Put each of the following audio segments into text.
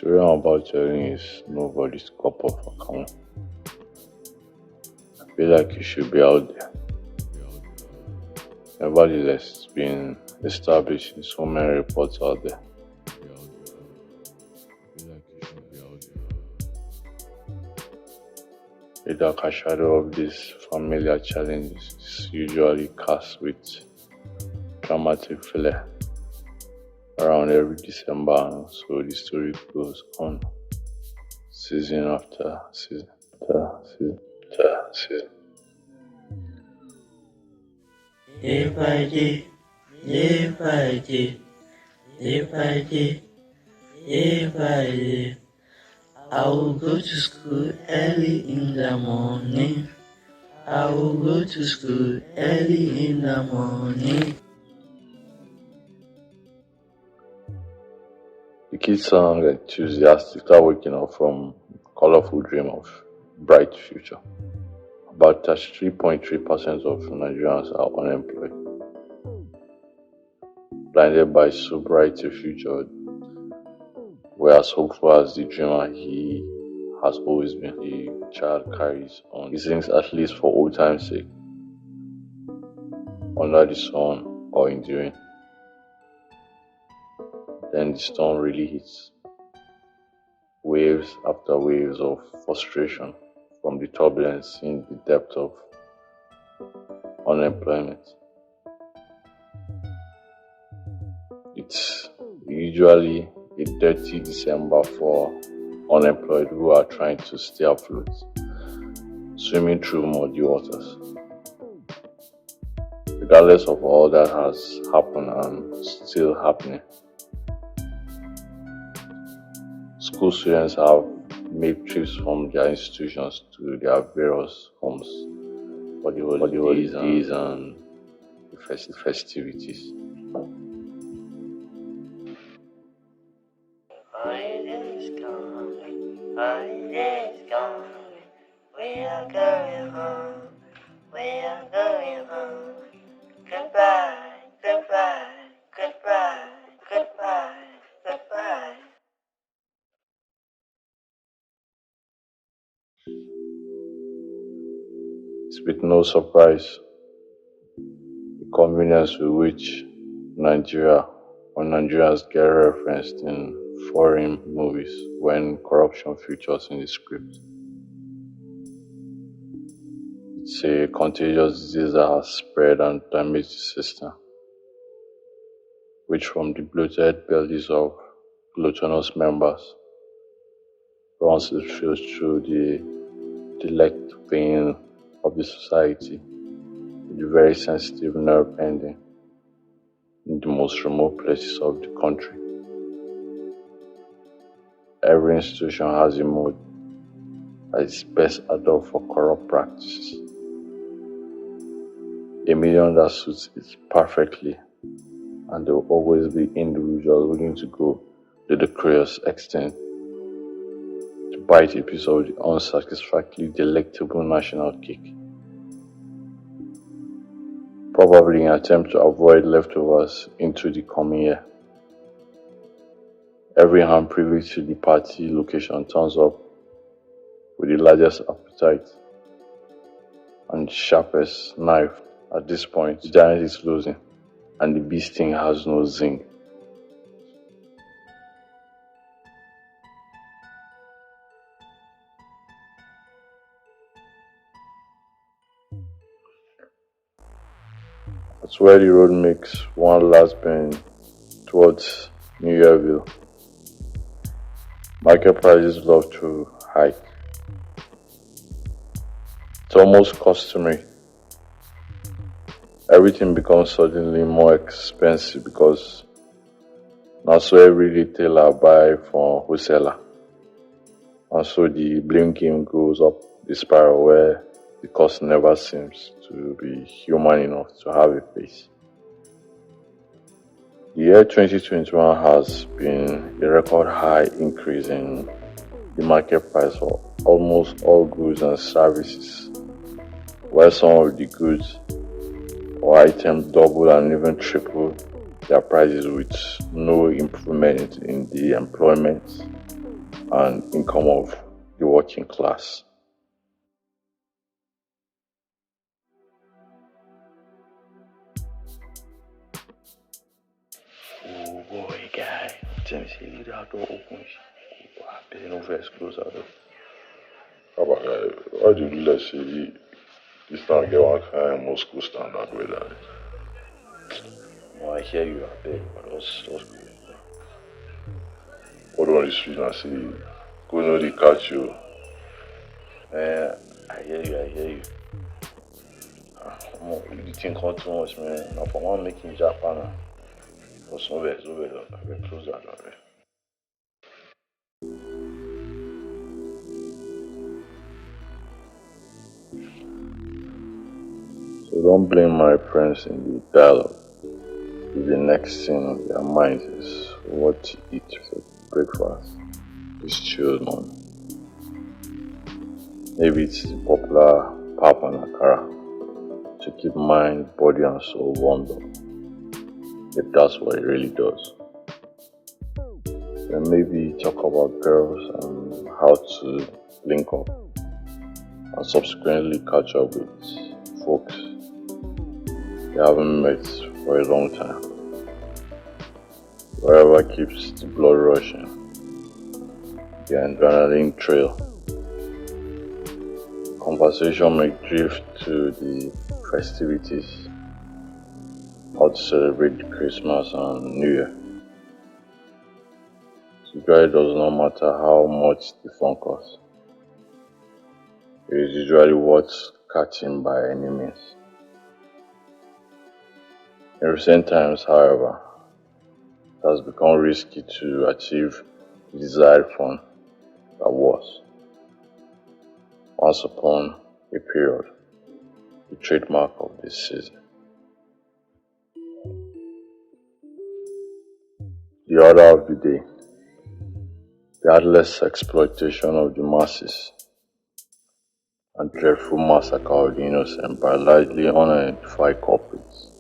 story I'm about telling is nobody's cup of account. I feel like it should be out there. Nevertheless, it's been established in so many reports out there. The darker shadow of these familiar challenges is usually cast with dramatic flair around every December, so the story goes on season after season after season after season. If I did, I will go to school early in the morning. I will go to school early in the morning. The kids sound enthusiastically waking up from a colorful dream of bright future. About 33.3% of Nigerians are unemployed. Blinded by so bright a future, we're as hopeful as the dreamer he has always been. The child carries on. He sings at least for old time's sake, under the sun or enduring. Then the storm really hits. Waves after waves of frustration from the turbulence in the depth of unemployment. It's usually a dirty December for unemployed who are trying to stay afloat, swimming through muddy waters. Regardless of all that has happened and still happening, school students have made trips from their institutions to their various homes for the holidays and the festivities. Holidays coming, we are going home, we are going home. Goodbye, goodbye, goodbye, goodbye, goodbye. It's with no surprise the convenience with which Nigeria or Nigerians get referenced in foreign movies when corruption features in the script. It's a contagious disease that has spread and damaged the system, which from the bloated bellies of gluttonous members runs its filth through the delicate vein of the society, with the very sensitive nerve ending in the most remote places of the country. Every institution has a mode that is best adopted for corrupt practices. A medium that suits it perfectly, and there will always be individuals willing to go to the curious extent to bite a piece of the unsatisfactorily delectable national cake, probably in an attempt to avoid leftovers into the coming year. Every hand privy to the party location turns up with the largest appetite and the sharpest knife. At this point, the giant is losing and the bee sting has no zing. That's where the road makes one last bend towards New Yearville. Market prices love to hike. It's almost customary. Everything becomes suddenly more expensive because now so every retailer buy from wholesaler. And so the blame game goes up the spiral where the cost never seems to be human enough to have a face. The year 2021 has been a record high increase in the market price for almost all goods and services, where some of the goods or items double and even triple their prices with no improvement in the employment and income of the working class. Oh boy, guy, tell me, say you don't open. There's no verse close out of. Why do you let say this time get one kind of Moscow standard with that? No, I hear you, I beg, but what's good? What on the street and say, go know they catch you. I hear you. You think on too much, man. Now, for one making Japan, for somewhere, I will close that already. So don't blame my friends in the dialogue. If the next thing on their minds is what to eat for breakfast, this chilled morning. Maybe it's the popular pap and akara to keep mind, body and soul warmed up. If that's what it really does. Then maybe talk about girls and how to link up and subsequently catch up with folks you haven't met for a long time. Wherever keeps the blood rushing, the adrenaline trail. Conversation may drift to the festivities, how to celebrate Christmas and New Year. It usually does not matter how much the fun costs. It is usually worth catching by any means. In recent times, however, it has become risky to achieve the desired fun that was, once upon a period, the trademark of this season. The order of the day, the heartless exploitation of the masses and dreadful massacre of the innocent by largely unidentified culprits.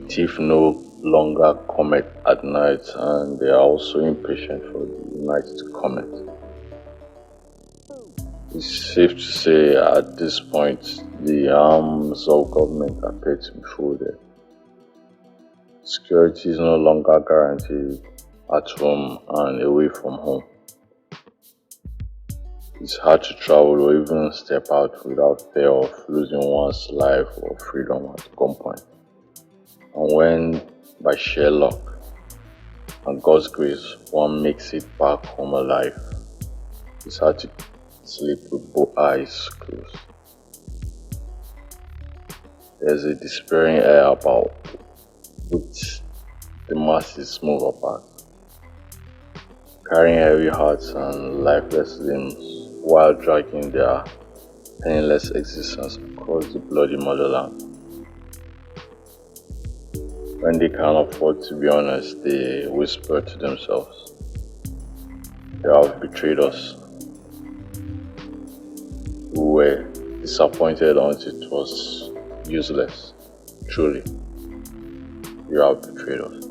Thieves no longer commit at night, and they are also impatient for the night to commit. It's safe to say at this point the arms of government appear to be folded. Security is no longer guaranteed at home and away from home. It's hard to travel or even step out without fear of losing one's life or freedom at gunpoint. And when, by sheer luck and God's grace, one makes it back home alive, it's hard to sleep with both eyes closed. There's a despairing air about which the masses move apart, carrying heavy hearts and lifeless limbs while dragging their penniless existence across the bloody motherland. When they can't afford to be honest, they whisper to themselves, "They have betrayed us. We were disappointed until it was useless. Truly, you have betrayed us."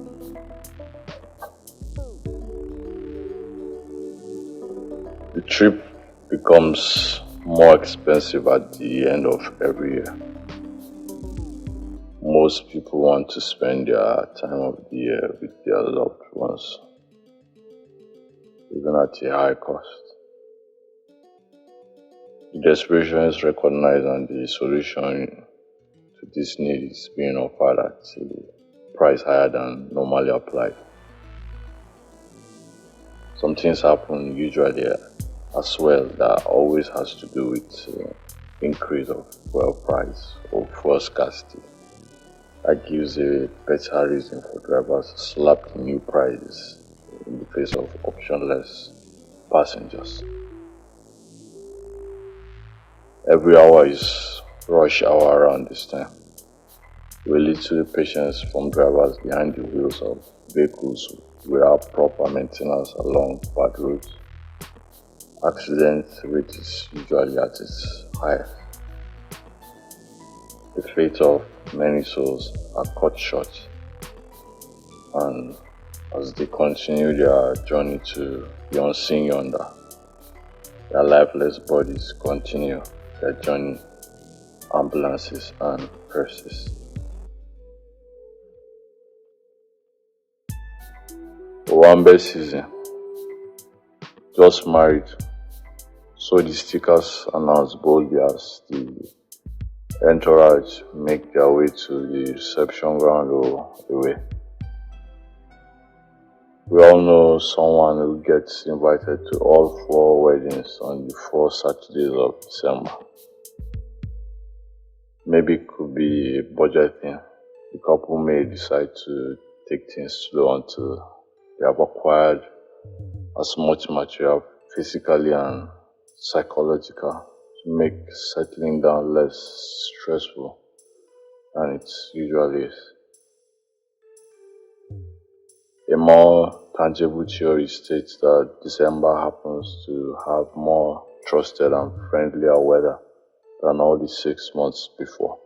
The trip becomes more expensive at the end of every year. Most people want to spend their time of the year with their loved ones, even at a high cost. The desperation is recognized, and the solution to this need is being offered at a price higher than normally applied. Some things happen usually as well that always has to do with increase of fuel price or fuel scarcity. That gives a better reason for drivers to slap the new prices in the face of optionless passengers. Every hour is rush hour around this time. Will lead to patience from drivers behind the wheels of vehicles without proper maintenance along bad roads. Accident rate is usually at its highest. The fate of many souls are cut short, and as they continue their journey to the unseen yonder. Their lifeless bodies continue their journey, ambulances and hearses. Owambe season. Just married. So the stickers announce boldly as the entourage make their way to the reception ground or away. We all know someone who gets invited to all 4 weddings on the 4 Saturdays of December. Maybe it could be a budget thing. The couple may decide to take things slow until they have acquired as much material, physically and psychological, to make settling down less stressful than it usually is. A more tangible theory states that December happens to have more trusted and friendlier weather than all the 6 months before.